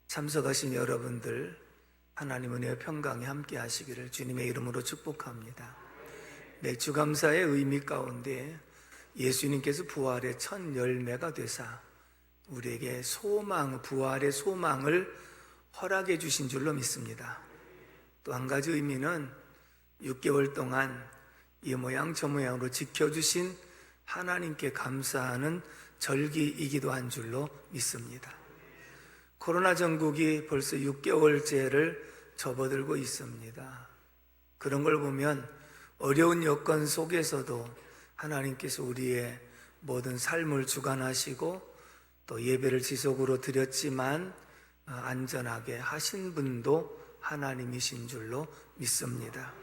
참석하신 여러분들, 하나님 은혜와 평강이 함께 하시기를 주님의 이름으로 축복합니다. 맥주감사의 의미 가운데 예수님께서 부활의 첫 열매가 되사 우리에게 부활의 소망을 허락해 주신 줄로 믿습니다. 또 한 가지 의미는 6개월 동안 이 모양 저 모양으로 지켜주신 하나님께 감사하는 절기이기도 한 줄로 믿습니다. 코로나 전국이 벌써 6개월째를 접어들고 있습니다. 그런 걸 보면 어려운 여건 속에서도 하나님께서 우리의 모든 삶을 주관하시고 또 예배를 지속으로 드렸지만 안전하게 하신 분도 하나님이신 줄로 믿습니다.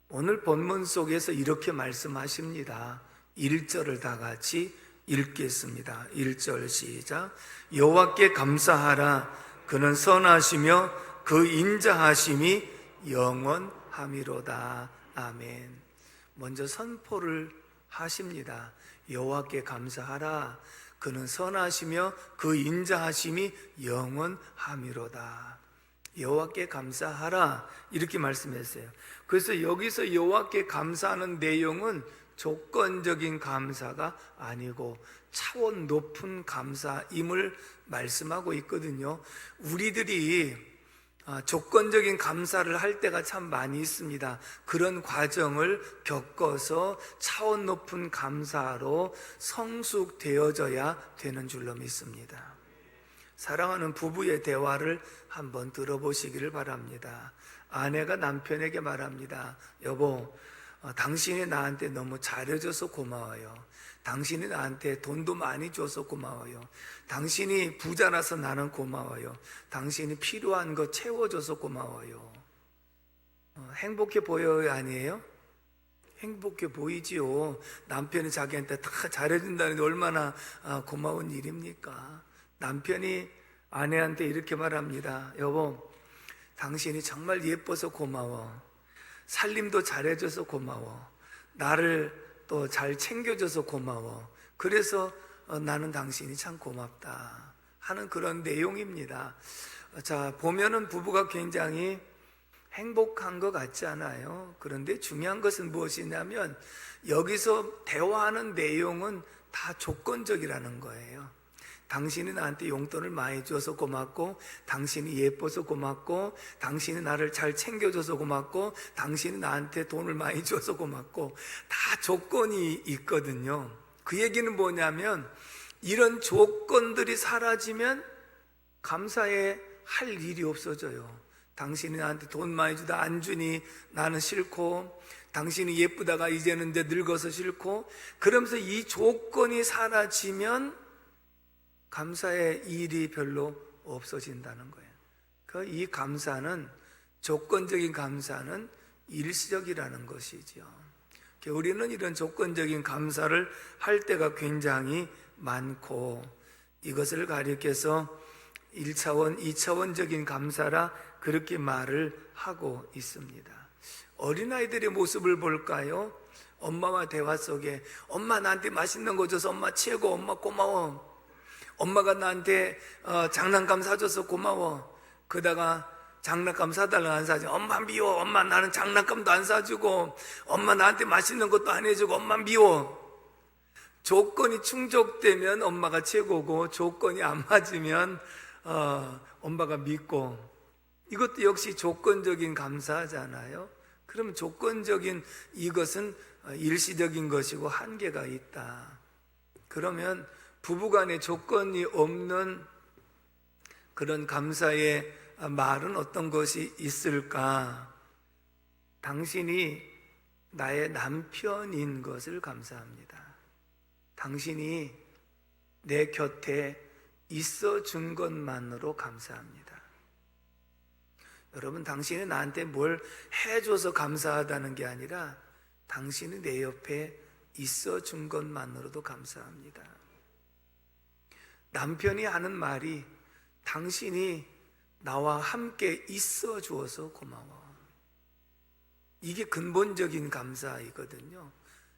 오늘 본문 속에서 이렇게 말씀하십니다. 1절을 다 같이 읽겠습니다. 1절 시작. 여호와께 감사하라. 그는 선하시며 그 인자하심이 영원함이로다. 아멘. 먼저 선포를 하십니다. 여호와께 감사하라. 그는 선하시며 그 인자하심이 영원함이로다. 여호와께 감사하라 이렇게 말씀했어요. 그래서 여기서 여호와께 감사하는 내용은 조건적인 감사가 아니고 차원 높은 감사임을 말씀하고 있거든요. 우리들이 조건적인 감사를 할 때가 참 많이 있습니다. 그런 과정을 겪어서 차원 높은 감사로 성숙되어져야 되는 줄로 믿습니다. 사랑하는 부부의 대화를 한번 들어보시기를 바랍니다. 아내가 남편에게 말합니다. 여보, 당신이 나한테 너무 잘해줘서 고마워요. 당신이 나한테 돈도 많이 줘서 고마워요. 당신이 부자라서 나는 고마워요. 당신이 필요한 거 채워줘서 고마워요. 행복해 보여요, 아니에요? 행복해 보이지요. 남편이 자기한테 다 잘해준다는 게 얼마나 고마운 일입니까? 남편이 아내한테 이렇게 말합니다. 여보, 당신이 정말 예뻐서 고마워. 살림도 잘해줘서 고마워. 나를 또 잘 챙겨줘서 고마워. 그래서 나는 당신이 참 고맙다 하는 그런 내용입니다. 자, 보면은 부부가 굉장히 행복한 것 같지 않아요? 그런데 중요한 것은 무엇이냐면 여기서 대화하는 내용은 다 조건적이라는 거예요. 당신이 나한테 용돈을 많이 줘서 고맙고, 당신이 예뻐서 고맙고, 당신이 나를 잘 챙겨줘서 고맙고, 당신이 나한테 돈을 많이 줘서 고맙고, 다 조건이 있거든요. 그 얘기는 뭐냐면 이런 조건들이 사라지면 감사해 할 일이 없어져요. 당신이 나한테 돈 많이 주다 안 주니 나는 싫고, 당신이 예쁘다가 이제는 이제 늙어서 싫고, 그러면서 이 조건이 사라지면 감사의 일이 별로 없어진다는 거예요. 이 감사는, 조건적인 감사는 일시적이라는 것이죠. 우리는 이런 조건적인 감사를 할 때가 굉장히 많고, 이것을 가리켜서 1차원, 2차원적인 감사라 그렇게 말을 하고 있습니다. 어린아이들의 모습을 볼까요? 엄마와 대화 속에 엄마 나한테 맛있는 거 줘서 엄마 최고, 엄마 고마워. 엄마가 나한테 장난감 사줘서 고마워. 그러다가 장난감 사달라고 안 사줘. 엄마 미워. 엄마 나는 장난감도 안 사주고, 엄마 나한테 맛있는 것도 안 해주고, 엄마 미워. 조건이 충족되면 엄마가 최고고, 조건이 안 맞으면 엄마가 밉고. 이것도 역시 조건적인 감사잖아요. 그럼 조건적인 이것은 일시적인 것이고 한계가 있다. 그러면 부부간에 조건이 없는 그런 감사의 말은 어떤 것이 있을까? 당신이 나의 남편인 것을 감사합니다. 당신이 내 곁에 있어 준 것만으로 감사합니다. 여러분, 당신이 나한테 뭘 해줘서 감사하다는 게 아니라 당신이 내 옆에 있어 준 것만으로도 감사합니다. 남편이 하는 말이 당신이 나와 함께 있어 주어서 고마워. 이게 근본적인 감사이거든요.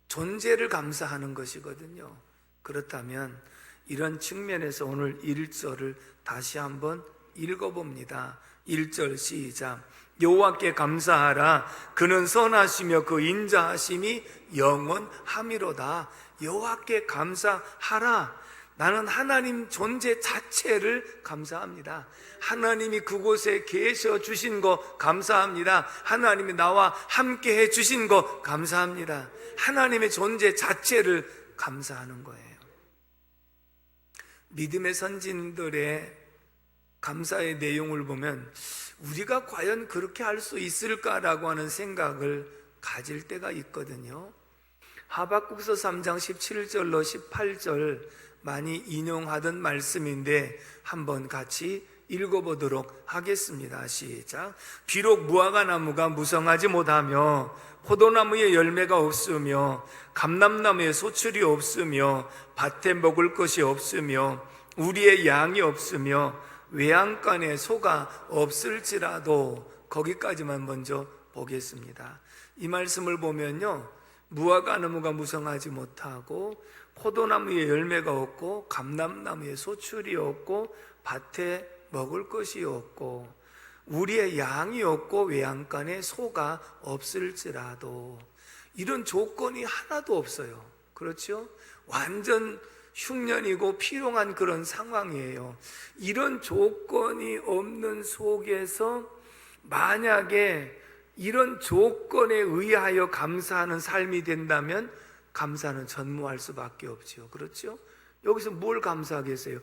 존재를 감사하는 것이거든요. 그렇다면 이런 측면에서 오늘 1절을 다시 한번 읽어봅니다. 1절 시작. 여호와께 감사하라. 그는 선하시며 그 인자하심이 영원함이로다. 여호와께 감사하라. 나는 하나님 존재 자체를 감사합니다. 하나님이 그곳에 계셔 주신 거 감사합니다. 하나님이 나와 함께 해 주신 거 감사합니다. 하나님의 존재 자체를 감사하는 거예요. 믿음의 선진들의 감사의 내용을 보면 우리가 과연 그렇게 할 수 있을까라고 하는 생각을 가질 때가 있거든요. 하박국서 3장 17절로 18절 많이 인용하던 말씀인데 한번 같이 읽어보도록 하겠습니다. 시작. 비록 무화과 나무가 무성하지 못하며 포도나무에 열매가 없으며 감람나무에 소출이 없으며 밭에 먹을 것이 없으며 우리의 양이 없으며 외양간에 소가 없을지라도, 거기까지만 먼저 보겠습니다. 이 말씀을 보면요, 무화과 나무가 무성하지 못하고 포도나무에 열매가 없고 감람나무에 소출이 없고 밭에 먹을 것이 없고 우리의 양이 없고 외양간에 소가 없을지라도, 이런 조건이 하나도 없어요. 그렇죠? 완전 흉년이고 피롱한 그런 상황이에요. 이런 조건이 없는 속에서 만약에 이런 조건에 의하여 감사하는 삶이 된다면 감사는 전무할 수밖에 없죠. 그렇죠? 여기서 뭘 감사하겠어요?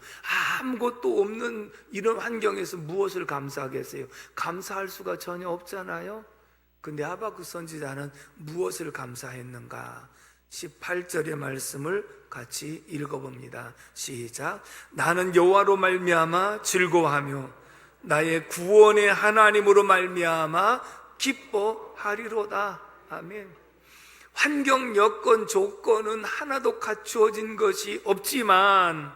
아무것도 없는 이런 환경에서 무엇을 감사하겠어요? 감사할 수가 전혀 없잖아요. 근데 하박국 선지자는 무엇을 감사했는가? 18절의 말씀을 같이 읽어봅니다. 시작. 나는 여호와로 말미암아 즐거워하며 나의 구원의 하나님으로 말미암아 기뻐하리로다. 아멘. 환경, 여건, 조건은 하나도 갖추어진 것이 없지만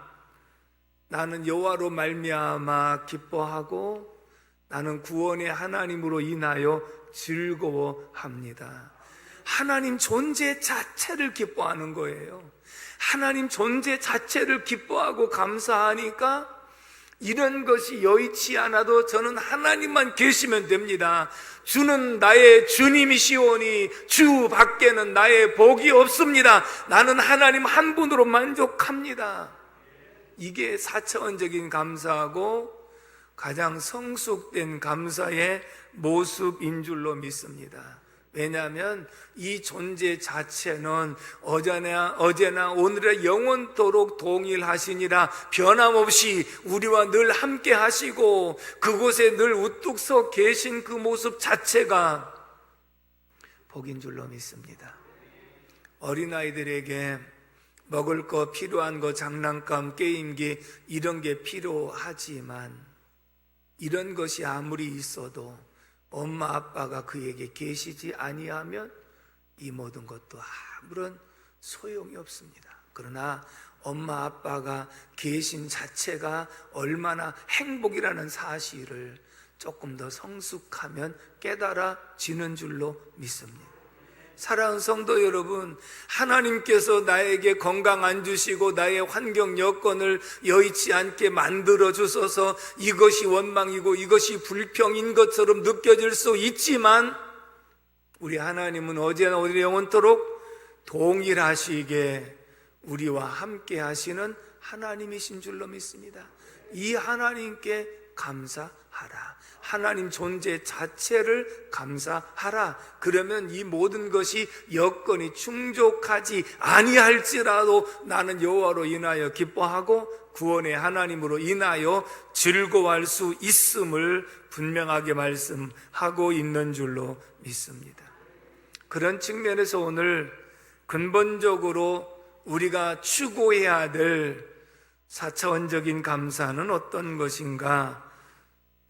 나는 여호와로 말미암아 기뻐하고 나는 구원의 하나님으로 인하여 즐거워합니다. 하나님 존재 자체를 기뻐하는 거예요. 하나님 존재 자체를 기뻐하고 감사하니까 이런 것이 여의치 않아도 저는 하나님만 계시면 됩니다. 주는 나의 주님이시오니 주 밖에는 나의 복이 없습니다. 나는 하나님 한 분으로 만족합니다. 이게 4차원적인 감사하고 가장 성숙된 감사의 모습인 줄로 믿습니다. 왜냐하면 이 존재 자체는 어제나 오늘의 영원토록 동일하시니라 변함없이 우리와 늘 함께 하시고 그곳에 늘 우뚝 서 계신 그 모습 자체가 복인 줄로 믿습니다. 어린아이들에게 먹을 거, 필요한 거, 장난감, 게임기 이런 게 필요하지만 이런 것이 아무리 있어도 엄마 아빠가 그에게 계시지 아니하면 이 모든 것도 아무런 소용이 없습니다. 그러나 엄마 아빠가 계신 자체가 얼마나 행복이라는 사실을 조금 더 성숙하면 깨달아지는 줄로 믿습니다. 사랑하는 성도 여러분, 하나님께서 나에게 건강 안 주시고 나의 환경 여건을 여의치 않게 만들어 주셔서 이것이 원망이고 이것이 불평인 것처럼 느껴질 수 있지만 우리 하나님은 어제나 오늘 영원토록 동일하시게 우리와 함께 하시는 하나님이신 줄로 믿습니다. 이 하나님께 감사하라. 하나님 존재 자체를 감사하라. 그러면 이 모든 것이 여건이 충족하지 아니할지라도 나는 여호와로 인하여 기뻐하고 구원의 하나님으로 인하여 즐거워할 수 있음을 분명하게 말씀하고 있는 줄로 믿습니다. 그런 측면에서 오늘 근본적으로 우리가 추구해야 될 4차원적인 감사는 어떤 것인가?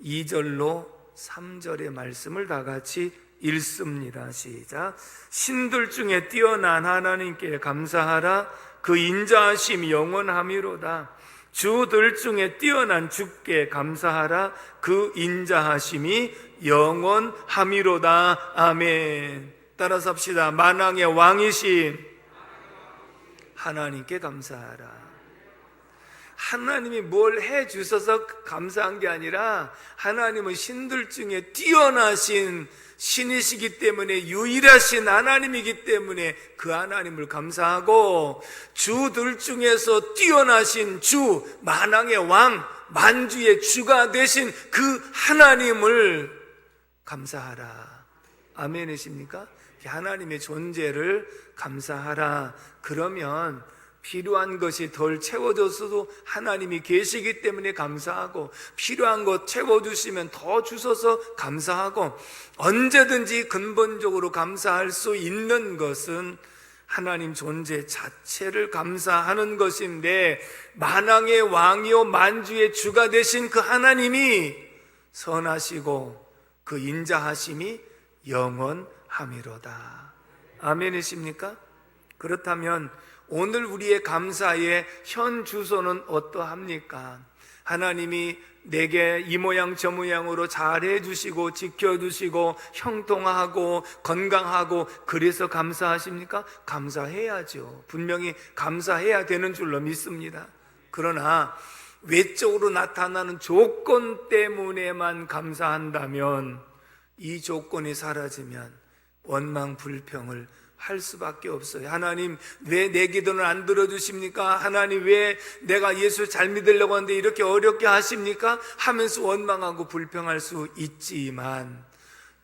2절로 3절의 말씀을 다 같이 읽습니다. 시작. 신들 중에 뛰어난 하나님께 감사하라. 그 인자하심이 영원함이로다. 주들 중에 뛰어난 주께 감사하라. 그 인자하심이 영원함이로다. 아멘. 따라서 합시다. 만왕의 왕이신 하나님께 감사하라. 하나님이 뭘 해주셔서 감사한 게 아니라 하나님은 신들 중에 뛰어나신 신이시기 때문에, 유일하신 하나님이기 때문에 그 하나님을 감사하고, 주들 중에서 뛰어나신 주, 만왕의 왕, 만주의 주가 되신 그 하나님을 감사하라. 아멘이십니까? 하나님의 존재를 감사하라. 그러면 필요한 것이 덜 채워졌어도 하나님이 계시기 때문에 감사하고, 필요한 것 채워주시면 더 주셔서 감사하고, 언제든지 근본적으로 감사할 수 있는 것은 하나님 존재 자체를 감사하는 것인데, 만왕의 왕이요 만주의 주가 되신 그 하나님이 선하시고 그 인자하심이 영원함이로다. 아멘이십니까? 그렇다면 오늘 우리의 감사의 현 주소는 어떠합니까? 하나님이 내게 이 모양 저 모양으로 잘해 주시고 지켜주시고 형통하고 건강하고 그래서 감사하십니까? 감사해야죠. 분명히 감사해야 되는 줄로 믿습니다. 그러나 외적으로 나타나는 조건 때문에만 감사한다면, 이 조건이 사라지면 원망 불평을 할 수밖에 없어요. 하나님 왜 내 기도는 안 들어주십니까? 하나님 왜 내가 예수 잘 믿으려고 하는데 이렇게 어렵게 하십니까? 하면서 원망하고 불평할 수 있지만,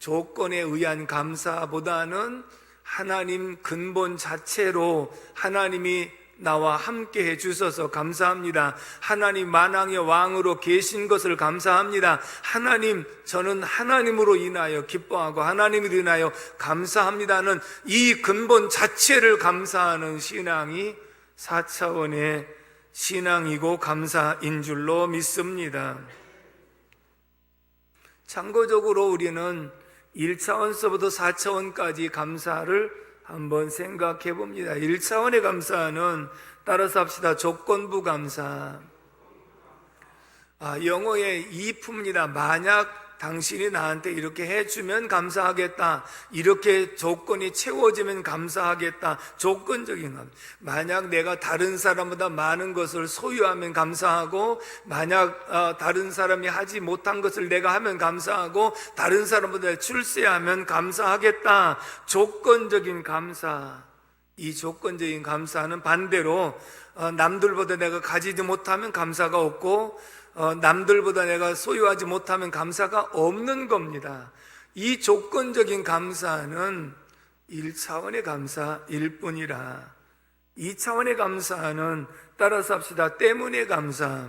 조건에 의한 감사보다는 하나님 근본 자체로 하나님이 나와 함께 해주셔서 감사합니다. 하나님 만왕의 왕으로 계신 것을 감사합니다. 하나님, 저는 하나님으로 인하여 기뻐하고 하나님으로 인하여 감사합니다는 이 근본 자체를 감사하는 신앙이 4차원의 신앙이고 감사인 줄로 믿습니다. 참고적으로 우리는 1차원서부터 4차원까지 감사를 한번 생각해 봅니다. 1차원의 감사는 따라서 합시다. 조건부 감사. 영어의 if입니다. 만약 당신이 나한테 이렇게 해주면 감사하겠다, 이렇게 조건이 채워지면 감사하겠다. 조건적인 감사. 만약 내가 다른 사람보다 많은 것을 소유하면 감사하고, 만약 다른 사람이 하지 못한 것을 내가 하면 감사하고, 다른 사람보다 출세하면 감사하겠다. 조건적인 감사. 이 조건적인 감사는 반대로 남들보다 내가 가지지 못하면 감사가 없고, 남들보다 내가 소유하지 못하면 감사가 없는 겁니다. 이 조건적인 감사는 1차원의 감사일 뿐이라. 2차원의 감사는 따라서 합시다. 때문에 감사.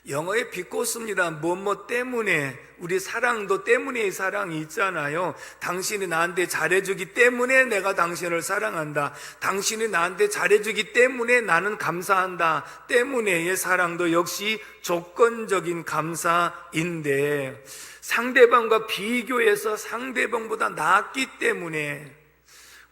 영어에 비꼬습니다. 뭐뭐 때문에. 우리 사랑도 때문에 사랑이 있잖아요. 당신이 나한테 잘해주기 때문에 내가 당신을 사랑한다. 당신이 나한테 잘해주기 때문에 나는 감사한다. 때문에의 사랑도 역시 조건적인 감사인데, 상대방과 비교해서 상대방보다 낫기 때문에,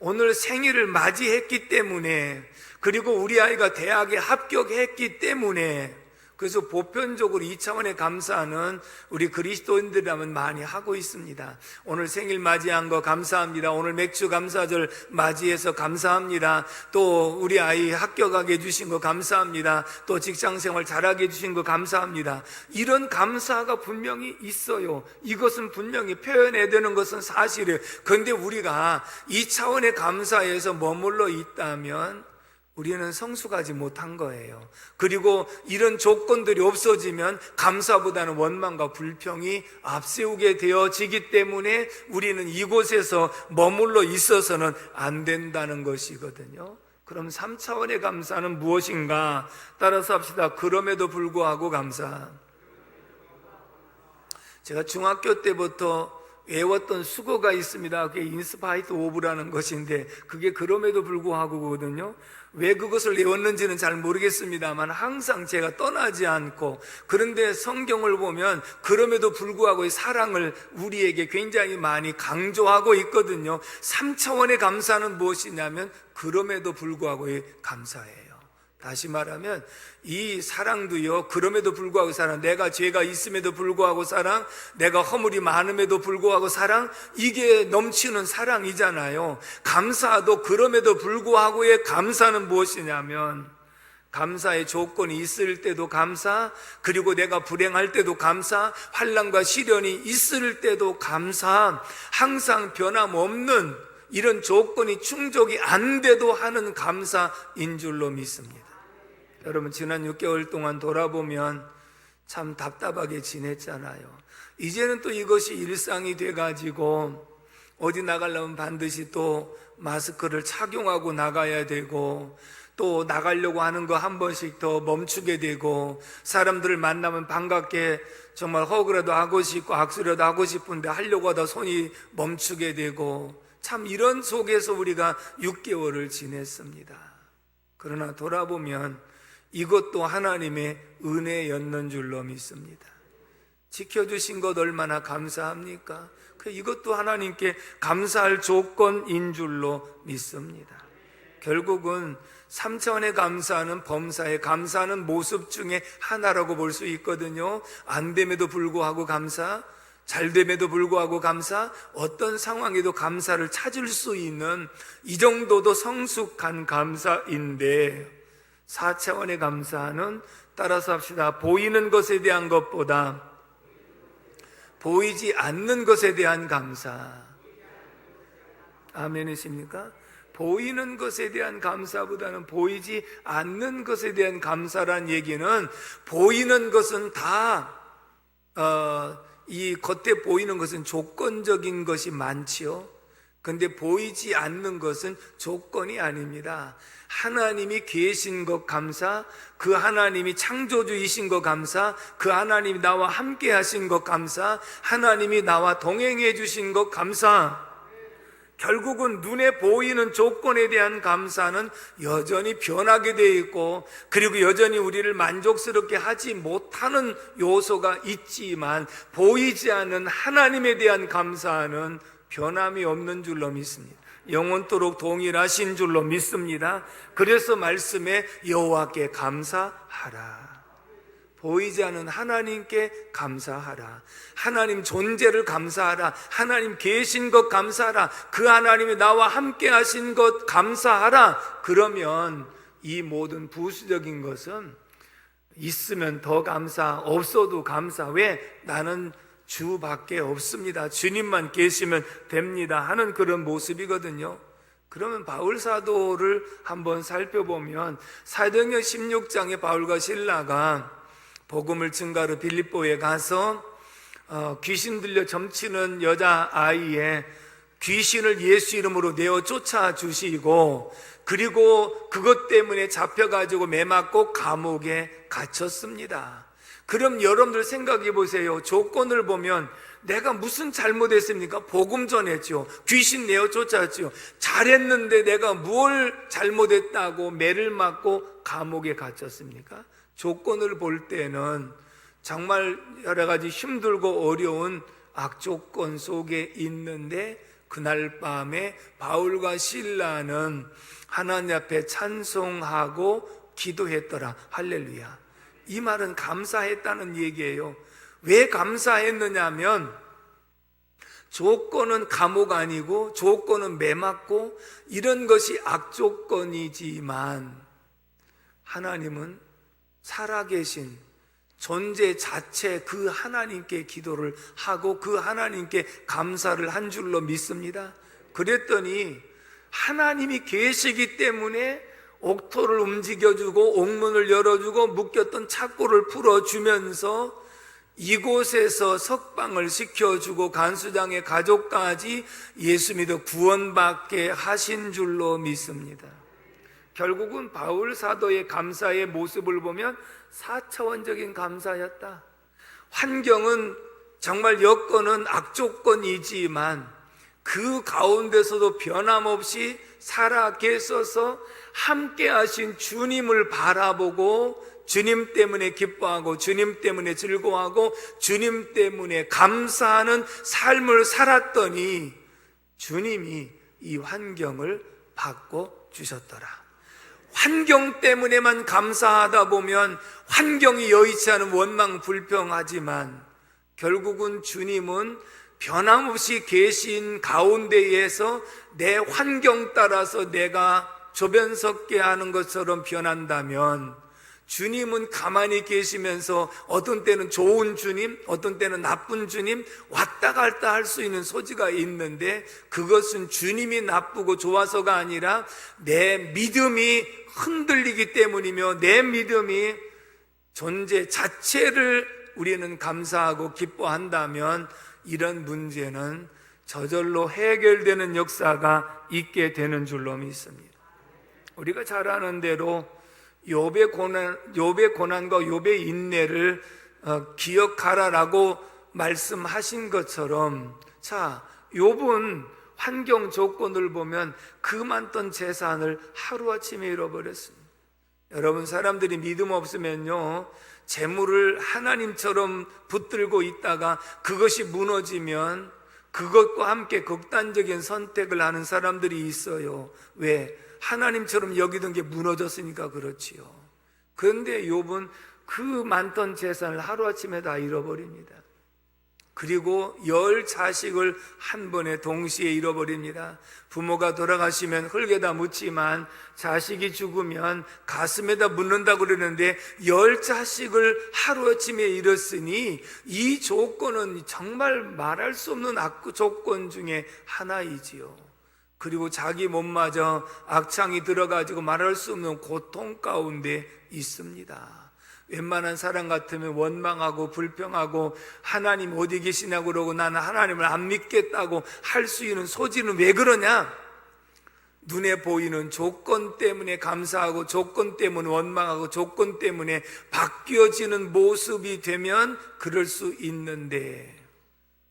오늘 생일을 맞이했기 때문에, 그리고 우리 아이가 대학에 합격했기 때문에, 그래서 보편적으로 2차원의 감사는 우리 그리스도인들이라면 많이 하고 있습니다. 오늘 생일 맞이한 거 감사합니다. 오늘 맥주 감사절 맞이해서 감사합니다. 또 우리 아이 합격하게 해주신 거 감사합니다. 또 직장생활 잘하게 해주신 거 감사합니다. 이런 감사가 분명히 있어요. 이것은 분명히 표현해야 되는 것은 사실이에요. 그런데 우리가 2차원의 감사에서 머물러 있다면 우리는 성숙하지 못한 거예요. 그리고 이런 조건들이 없어지면 감사보다는 원망과 불평이 앞세우게 되어지기 때문에 우리는 이곳에서 머물러 있어서는 안 된다는 것이거든요. 그럼 3차원의 감사는 무엇인가? 따라서 합시다. 그럼에도 불구하고 감사. 제가 중학교 때부터 외웠던 수고가 있습니다. 그게 인스파이트 오브라는 것인데, 그게 그럼에도 불구하고거든요. 왜 그것을 외웠는지는 잘 모르겠습니다만 항상 제가 떠나지 않고, 그런데 성경을 보면 그럼에도 불구하고의 사랑을 우리에게 굉장히 많이 강조하고 있거든요. 3차원의 감사는 무엇이냐면 그럼에도 불구하고의 감사예요. 다시 말하면 이 사랑도요, 그럼에도 불구하고 사랑, 내가 죄가 있음에도 불구하고 사랑, 내가 허물이 많음에도 불구하고 사랑, 이게 넘치는 사랑이잖아요. 감사도 그럼에도 불구하고의 감사는 무엇이냐면, 감사의 조건이 있을 때도 감사, 그리고 내가 불행할 때도 감사, 환난과 시련이 있을 때도 감사, 항상 변함없는 이런 조건이 충족이 안 돼도 하는 감사인 줄로 믿습니다. 여러분, 지난 6개월 동안 돌아보면 참 답답하게 지냈잖아요. 이제는 또 이것이 일상이 돼가지고 어디 나가려면 반드시 또 마스크를 착용하고 나가야 되고, 또 나가려고 하는 거 한 번씩 더 멈추게 되고, 사람들을 만나면 반갑게 정말 허그라도 하고 싶고 악수라도 하고 싶은데 하려고 하다 손이 멈추게 되고, 참 이런 속에서 우리가 6개월을 지냈습니다. 그러나 돌아보면 이것도 하나님의 은혜였는 줄로 믿습니다. 지켜주신 것 얼마나 감사합니까? 이것도 하나님께 감사할 조건인 줄로 믿습니다. 결국은 3차원의 감사는 범사에 감사하는 모습 중에 하나라고 볼 수 있거든요. 안 됨에도 불구하고 감사, 잘 됨에도 불구하고 감사, 어떤 상황에도 감사를 찾을 수 있는 이 정도도 성숙한 감사인데, 4차원의 감사는 따라서 합시다. 보이는 것에 대한 것보다 보이지 않는 것에 대한 감사. 아멘이십니까? 보이는 것에 대한 감사보다는 보이지 않는 것에 대한 감사란 얘기는, 보이는 것은 다 이 겉에 보이는 것은 조건적인 것이 많지요. 근데 보이지 않는 것은 조건이 아닙니다. 하나님이 계신 것 감사, 그 하나님이 창조주이신 것 감사, 그 하나님이 나와 함께 하신 것 감사, 하나님이 나와 동행해 주신 것 감사. 결국은 눈에 보이는 조건에 대한 감사는 여전히 변하게 되어 있고, 그리고 여전히 우리를 만족스럽게 하지 못하는 요소가 있지만, 보이지 않는 하나님에 대한 감사는 변함이 없는 줄로 믿습니다. 영원토록 동일하신 줄로 믿습니다. 그래서 말씀에 여호와께 감사하라. 보이지 않는 하나님께 감사하라. 하나님 존재를 감사하라. 하나님 계신 것 감사하라. 그 하나님이 나와 함께 하신 것 감사하라. 그러면 이 모든 부수적인 것은 있으면 더 감사, 없어도 감사. 왜? 나는 주밖에 없습니다. 주님만 계시면 됩니다 하는 그런 모습이거든요. 그러면 바울 사도를 한번 살펴보면, 사도행전 16장에 바울과 실라가 복음을 증거하러 빌립보에 가서 귀신 들려 점치는 여자아이의 귀신을 예수 이름으로 내어 쫓아주시고, 그리고 그것 때문에 잡혀가지고 매맞고 감옥에 갇혔습니다. 그럼 여러분들 생각해 보세요. 조건을 보면 내가 무슨 잘못했습니까? 복음 전했죠. 귀신 내어 쫓았죠. 잘했는데 내가 뭘 잘못했다고 매를 맞고 감옥에 갇혔습니까? 조건을 볼 때는 정말 여러 가지 힘들고 어려운 악조건 속에 있는데, 그날 밤에 바울과 실라는 하나님 앞에 찬송하고 기도했더라. 할렐루야. 이 말은 감사했다는 얘기예요. 왜 감사했느냐면, 조건은 감옥 아니고 조건은 매맞고 이런 것이 악조건이지만, 하나님은 살아계신 존재 자체 그 하나님께 기도를 하고 그 하나님께 감사를 한 줄로 믿습니다. 그랬더니 하나님이 계시기 때문에 옥토를 움직여주고 옥문을 열어주고 묶였던 착고를 풀어주면서 이곳에서 석방을 시켜주고 간수장의 가족까지 예수 믿어 구원받게 하신 줄로 믿습니다. 결국은 바울 사도의 감사의 모습을 보면 4차원적인 감사였다. 환경은 정말 여건은 악조건이지만 그 가운데서도 변함없이 살아계셔서 함께 하신 주님을 바라보고 주님 때문에 기뻐하고 주님 때문에 즐거워하고 주님 때문에 감사하는 삶을 살았더니 주님이 이 환경을 바꿔 주셨더라. 환경 때문에만 감사하다 보면 환경이 여의치 않은 원망 불평하지만, 결국은 주님은 변함없이 계신 가운데에서 내 환경 따라서 내가 조변석게 하는 것처럼 변한다면 주님은 가만히 계시면서 어떤 때는 좋은 주님, 어떤 때는 나쁜 주님 왔다 갔다 할 수 있는 소지가 있는데, 그것은 주님이 나쁘고 좋아서가 아니라 내 믿음이 흔들리기 때문이며, 내 믿음이 존재 자체를 우리는 감사하고 기뻐한다면 이런 문제는 저절로 해결되는 역사가 있게 되는 줄로 믿습니다. 우리가 잘 아는 대로 욥의 고난과 욥의 인내를 기억하라라고 말씀하신 것처럼, 자, 욥은 환경 조건을 보면 그 많던 재산을 하루아침에 잃어버렸습니다. 여러분, 사람들이 믿음 없으면요, 재물을 하나님처럼 붙들고 있다가 그것이 무너지면 그것과 함께 극단적인 선택을 하는 사람들이 있어요. 왜? 하나님처럼 여기던 게 무너졌으니까 그렇지요. 그런데 욥은 그 많던 재산을 하루아침에 다 잃어버립니다. 그리고 10 자식을 한 번에 동시에 잃어버립니다. 부모가 돌아가시면 흙에다 묻지만 자식이 죽으면 가슴에다 묻는다고 그러는데 10 자식을 하루아침에 잃었으니 이 조건은 정말 말할 수 없는 악구 조건 중에 하나이지요. 그리고 자기 몸마저 악창이 들어가지고 말할 수 없는 고통 가운데 있습니다. 웬만한 사람 같으면 원망하고 불평하고 하나님 어디 계시냐고 그러고 나는 하나님을 안 믿겠다고 할 수 있는 소지는 왜 그러냐? 눈에 보이는 조건 때문에 감사하고 조건 때문에 원망하고 조건 때문에 바뀌어지는 모습이 되면 그럴 수 있는데,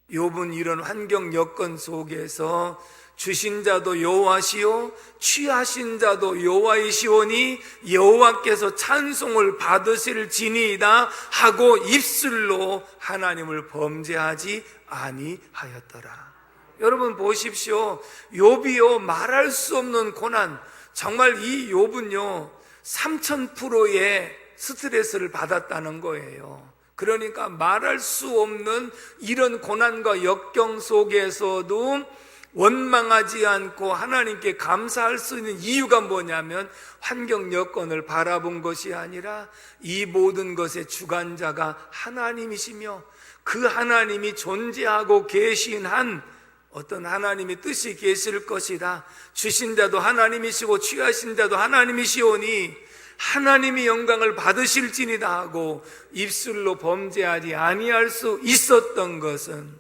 욥은 이런 환경 여건 속에서 주신 자도 여호와시요 취하신 자도 여호와이시오니 여호와께서 찬송을 받으실지니이다 하고 입술로 하나님을 범죄하지 아니하였더라. 여러분 보십시오. 욥이요, 말할 수 없는 고난, 정말 이 욥은요 3000%의 스트레스를 받았다는 거예요. 그러니까 말할 수 없는 이런 고난과 역경 속에서도 원망하지 않고 하나님께 감사할 수 있는 이유가 뭐냐면, 환경 여건을 바라본 것이 아니라 이 모든 것의 주관자가 하나님이시며 그 하나님이 존재하고 계신 한 어떤 하나님의 뜻이 계실 것이다. 주신 자도 하나님이시고 취하신 자도 하나님이시오니 하나님이 영광을 받으실지니다 하고 입술로 범죄하지 아니할 수 있었던 것은,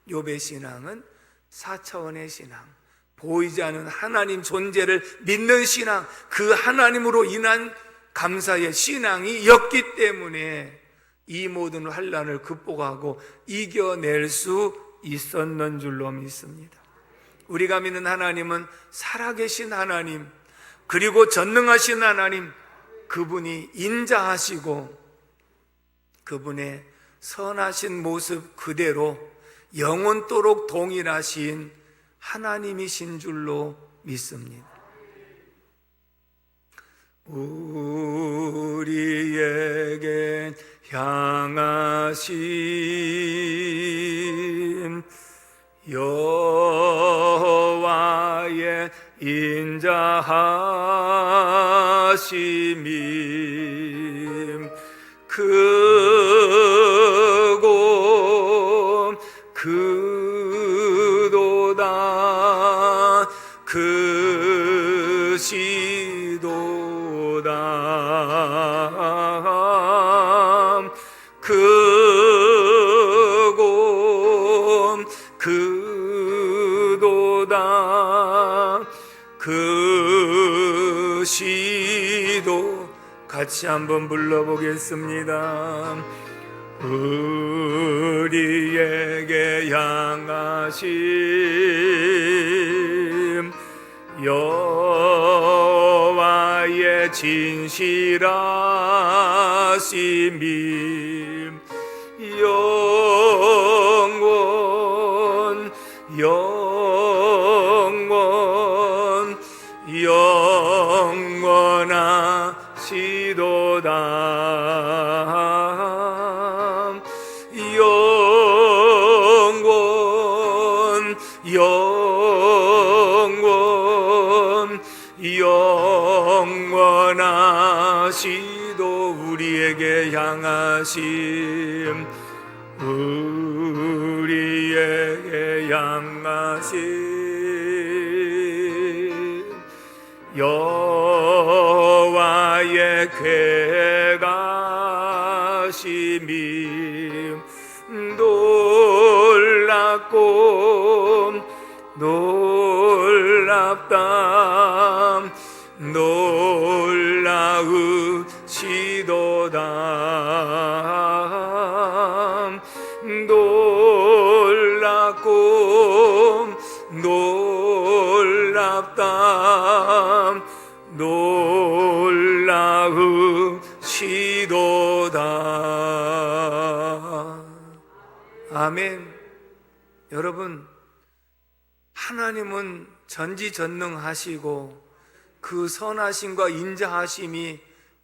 욥의 신앙은 4차원의 신앙, 보이지 않는 하나님 존재를 믿는 신앙, 그 하나님으로 인한 감사의 신앙이었기 때문에 이 모든 환난을 극복하고 이겨낼 수 있었는 줄로 믿습니다. 우리가 믿는 하나님은 살아계신 하나님, 그리고 전능하신 하나님, 그분이 인자하시고 그분의 선하신 모습 그대로 영원토록 동일하신 하나님이신 줄로 믿습니다. 우리에게 향하신 여호와의 인자하심이 크고 크도다 크시도다 크고 크도다 크시도. 같이 한번 불러보겠습니다. 우리에게 향하심 여호와의 진실하심이 영원 영원 영원하시도다. 영원 영원 영원하시도다. 양가심 우리의 양가심 여호와의 괴가심이 놀랍고 놀랍다 놀라우시도다 놀랍고 놀랍다 놀라우시도다. 아멘. 여러분, 하나님은 전지전능하시고 그 선하심과 인자하심이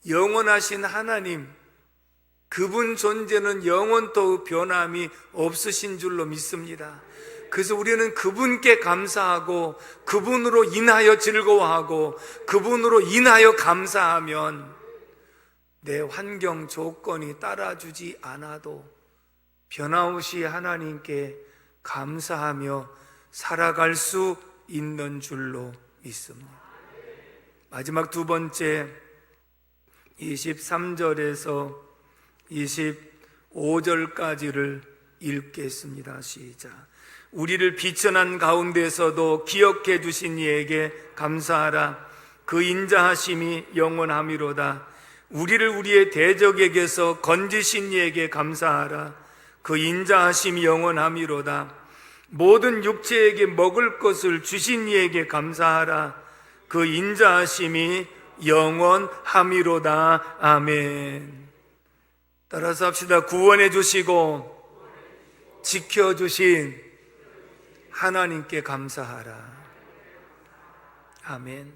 영원하신 하나님, 그분 존재는 영원토록 변함이 없으신 줄로 믿습니다. 그래서 우리는 그분께 감사하고 그분으로 인하여 즐거워하고 그분으로 인하여 감사하면 내 환경 조건이 따라주지 않아도 변함없이 하나님께 감사하며 살아갈 수 있는 줄로 믿습니다. 마지막 두 번째 23절에서 25절까지를 읽겠습니다. 시작. 우리를 비천한 가운데서도 기억해 주신 이에게 감사하라. 그 인자하심이 영원함이로다. 우리를 우리의 대적에게서 건지신 이에게 감사하라. 그 인자하심이 영원함이로다. 모든 육체에게 먹을 것을 주신 이에게 감사하라. 그 인자하심이 영원함이로다. 아멘. 따라서 합시다. 구원해 주시고 지켜주신 하나님께 감사하라. 아멘.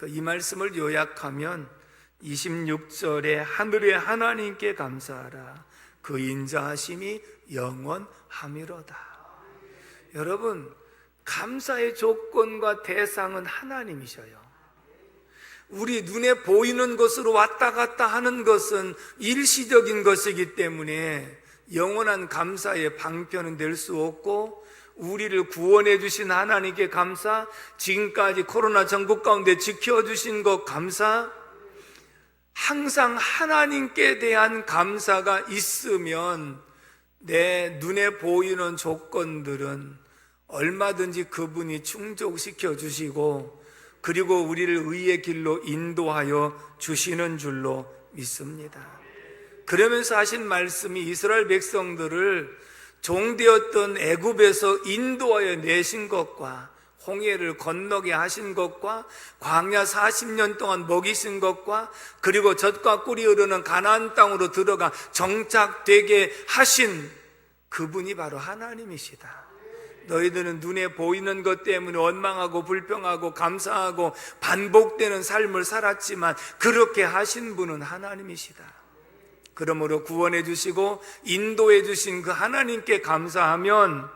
이 말씀을 요약하면 26절에 하늘의 하나님께 감사하라. 그 인자하심이 영원함이로다. 여러분, 감사의 조건과 대상은 하나님이셔요. 우리 눈에 보이는 것으로 왔다 갔다 하는 것은 일시적인 것이기 때문에 영원한 감사의 방편은 될 수 없고, 우리를 구원해 주신 하나님께 감사, 지금까지 코로나 전국 가운데 지켜주신 것 감사, 항상 하나님께 대한 감사가 있으면 내 눈에 보이는 조건들은 얼마든지 그분이 충족시켜 주시고, 그리고 우리를 의의 길로 인도하여 주시는 줄로 믿습니다. 그러면서 하신 말씀이 이스라엘 백성들을 종되었던 애굽에서 인도하여 내신 것과 홍해를 건너게 하신 것과 광야 40년 동안 먹이신 것과 그리고 젖과 꿀이 흐르는 가나안 땅으로 들어가 정착되게 하신 그분이 바로 하나님이시다. 너희들은 눈에 보이는 것 때문에 원망하고 불평하고 감사하고 반복되는 삶을 살았지만 그렇게 하신 분은 하나님이시다. 그러므로 구원해 주시고 인도해 주신 그 하나님께 감사하면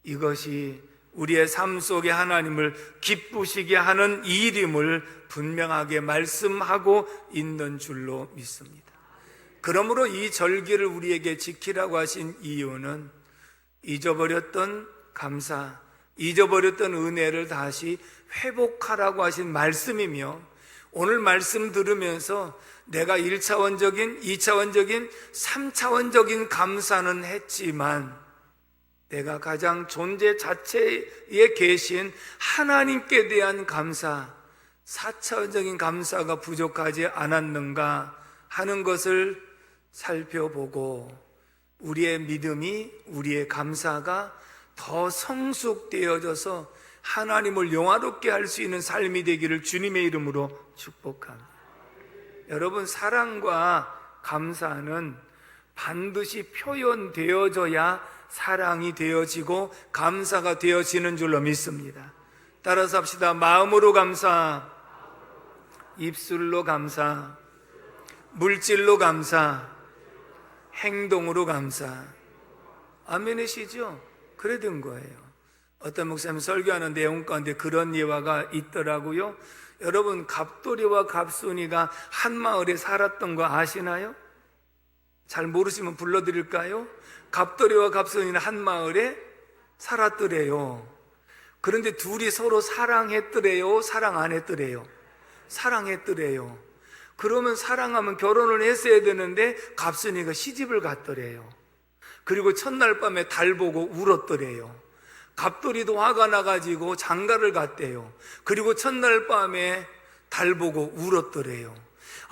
이것이 우리의 삶 속에 하나님을 기쁘시게 하는 일임을 분명하게 말씀하고 있는 줄로 믿습니다. 그러므로 이 절기를 우리에게 지키라고 하신 이유는 잊어버렸던 감사, 잊어버렸던 은혜를 다시 회복하라고 하신 말씀이며, 오늘 말씀 들으면서 내가 1차원적인, 2차원적인, 3차원적인 감사는 했지만 내가 가장 존재 자체에 계신 하나님께 대한 감사, 4차원적인 감사가 부족하지 않았는가 하는 것을 살펴보고 우리의 믿음이, 우리의 감사가 더 성숙되어져서 하나님을 영화롭게 할 수 있는 삶이 되기를 주님의 이름으로 축복합니다. 여러분, 사랑과 감사는 반드시 표현되어져야 사랑이 되어지고 감사가 되어지는 줄로 믿습니다. 따라서 합시다. 마음으로 감사, 입술로 감사, 물질로 감사, 행동으로 감사. 아멘이시죠? 그래 된 거예요. 어떤 목사님 설교하는 내용 가운데 그런 예화가 있더라고요. 여러분, 갑돌이와 갑순이가 한 마을에 살았던 거 아시나요? 잘 모르시면 불러드릴까요? 갑돌이와 갑선이는 한 마을에 살았더래요. 그런데 둘이 서로 사랑했더래요? 사랑 안 했더래요? 사랑했더래요. 그러면 사랑하면 결혼을 했어야 되는데 갑선이가 시집을 갔더래요. 그리고 첫날 밤에 달 보고 울었더래요. 갑돌이도 화가 나가지고 장가를 갔대요. 그리고 첫날 밤에 달 보고 울었더래요.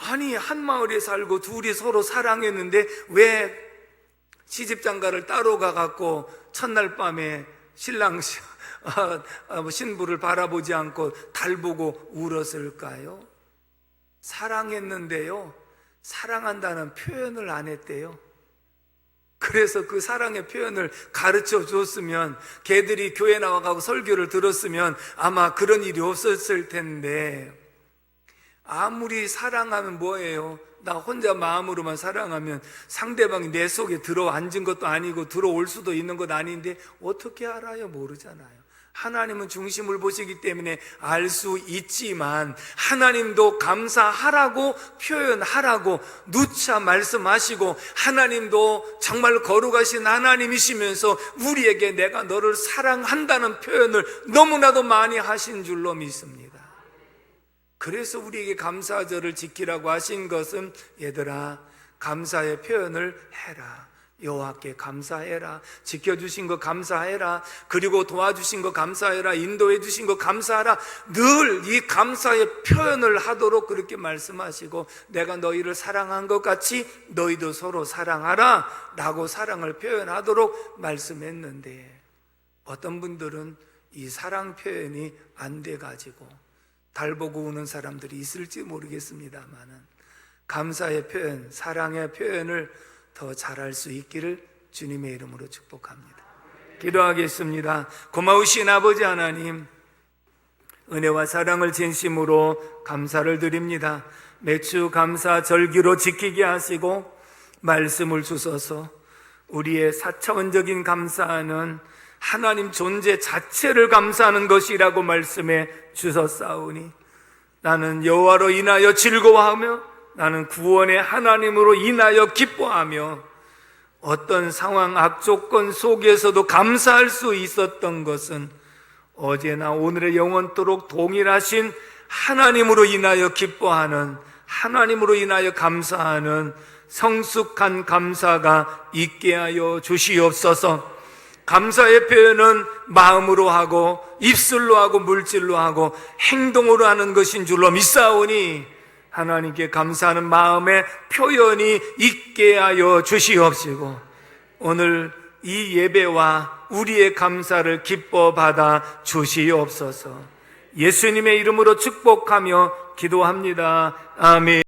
아니, 한 마을에 살고 둘이 서로 사랑했는데 왜 시집장가를 따로 가갖고 첫날 밤에 신부를 바라보지 않고 달 보고 울었을까요? 사랑했는데요, 사랑한다는 표현을 안 했대요. 그래서 그 사랑의 표현을 가르쳐 줬으면, 걔들이 교회 나와가고 설교를 들었으면 아마 그런 일이 없었을 텐데, 아무리 사랑하면 뭐예요? 나 혼자 마음으로만 사랑하면 상대방이 내 속에 들어앉은 것도 아니고 들어올 수도 있는 것 아닌데 어떻게 알아요? 모르잖아요. 하나님은 중심을 보시기 때문에 알 수 있지만, 하나님도 감사하라고 표현하라고 누차 말씀하시고, 하나님도 정말 거룩하신 하나님이시면서 우리에게 내가 너를 사랑한다는 표현을 너무나도 많이 하신 줄로 믿습니다. 그래서 우리에게 감사절을 지키라고 하신 것은, 얘들아, 감사의 표현을 해라. 여호와께 감사해라. 지켜주신 거 감사해라. 그리고 도와주신 거 감사해라. 인도해 주신 거 감사하라. 늘 이 감사의 표현을 하도록 그렇게 말씀하시고, 내가 너희를 사랑한 것 같이 너희도 서로 사랑하라 라고 사랑을 표현하도록 말씀했는데, 어떤 분들은 이 사랑 표현이 안 돼가지고 달 보고 우는 사람들이 있을지 모르겠습니다만은, 감사의 표현, 사랑의 표현을 더 잘할 수 있기를 주님의 이름으로 축복합니다. 기도하겠습니다. 고마우신 아버지 하나님, 은혜와 사랑을 진심으로 감사를 드립니다. 매주 감사 절기로 지키게 하시고 말씀을 주셔서 우리의 4차원적인 감사는 하나님 존재 자체를 감사하는 것이라고 말씀해 주셨사오니, 나는 여호와로 인하여 즐거워하며 나는 구원의 하나님으로 인하여 기뻐하며, 어떤 상황, 악조건 속에서도 감사할 수 있었던 것은 어제나 오늘의 영원토록 동일하신 하나님으로 인하여 기뻐하는, 하나님으로 인하여 감사하는 성숙한 감사가 있게 하여 주시옵소서. 감사의 표현은 마음으로 하고 입술로 하고 물질로 하고 행동으로 하는 것인 줄로 믿사오니, 하나님께 감사하는 마음의 표현이 있게 하여 주시옵시고, 오늘 이 예배와 우리의 감사를 기뻐 받아 주시옵소서. 예수님의 이름으로 축복하며 기도합니다. 아멘.